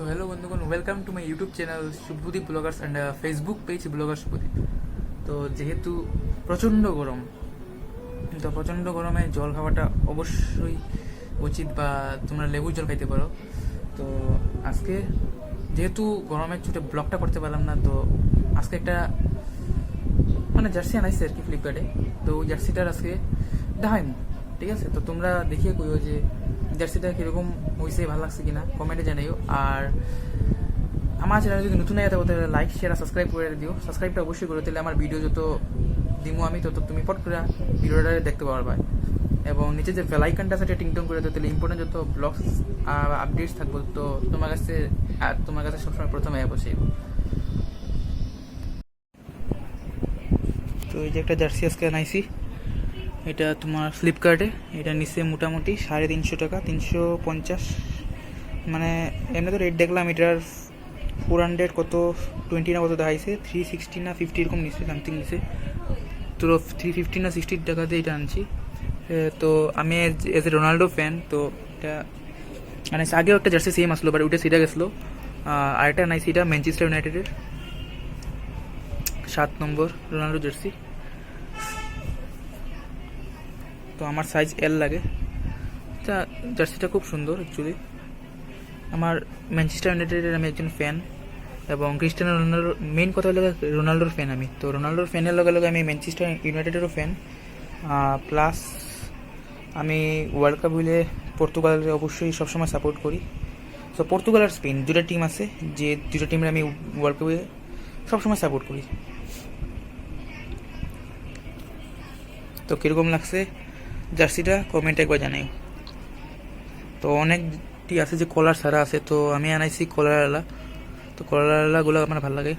তো হ্যালো বন্ধুগণ, welcome to my YouTube channel Shubhadeep bloggers and Facebook page blogger Shubhadeep. তো যেহেতু প্রচণ্ড গরম, তো প্রচণ্ড গরমে জল খাওয়াটা অবশ্যই উচিত, বা তোমরা লেবুর জল খাইতে পারো। তো আজকে যেহেতু গরমের ছুটে ব্লগটা করতে পারলাম না, তো আজকে একটা জার্সি আনাইছে আর কি ফ্লিপকার্টে। তো ওই জার্সিটার আজকে দেখাই, ঠিক আছে? তো তোমরা দেখিয়ে কইও যে জার্সিটা কীরকম হয়েছে, ভালো লাগছে কিনা, কমেন্টে জানাইও। আর আমার চ্যানেল যদি নতুন আগে থাকো তাহলে লাইক শেয়ার সাবস্ক্রাইব করে দিও। সাবস্ক্রাইবটা অবশ্যই করে দিলে আমার ভিডিও যত দিমো আমি তত তুমি পট করে ভিডিওটা দেখতে পারবা। এবং নিচে যে বেল আইকনটা আছে টিংটং করে দিও, তাহলে ইম্পর্টেন্ট যত ব্লগস আপডেটস থাকবো তো তোমার কাছে সবসময় প্রথমে বসে। তো এই যে একটা জার্সি আজকে আনাইছি, এটা তোমার ফ্লিপকার্টে। এটা নিচে মোটামুটি 350 টাকা, 350, মানে এমনি তো রেট দেখলাম এটার 400 কত 20 না কত দেখাইছে, 360 না 50 এরকম নিচ্ছে, সামথিং নিচ্ছে। তো 350 না 60 টাকা দিয়ে এটা আনছি। তো আমি এজ এ রোনাল্ডো ফ্যান, তো এটা মানে আগেও একটা জার্সি সেম আসলো, বাট ওইটা সেটা গেছিলো। আরেকটা নাইছি, এটা ম্যানচেস্টার ইউনাইটেডের 7 নম্বর রোনাল্ডো জার্সি। তো আমার সাইজ এল লাগে। তা জার্সিটা খুব সুন্দর অ্যাকচুয়ালি। আমার ম্যানচেস্টার ইউনাইটেডের আমি একজন ফ্যান, এবং ক্রিস্টিয়ানো রোনাল্ডোর মেইন কথা হলো রোনাল্ডোর ফ্যান আমি। তো রোনাল্ডোর ফ্যানের লগে লগে আমি ম্যানচেস্টার ইউনাইটেডেরও ফ্যান। প্লাস আমি ওয়ার্ল্ড কাপ হইলে পর্তুগালের অবশ্যই সবসময় সাপোর্ট করি। সো পর্তুগাল আর স্পেন দুটা টিম আছে, যে দুটো টিমের আমি ওয়ার্ল্ড কাপে সবসময় সাপোর্ট করি। তো কীরকম লাগছে জার্সিটা কমেন্টে একবার জানাই। তো অনেকটি আছে যে কলার ছাড়া আছে, তো আমি আনাইছি কলারওয়ালা। তো কলারওয়ালাগুলো আমার ভালো লাগে।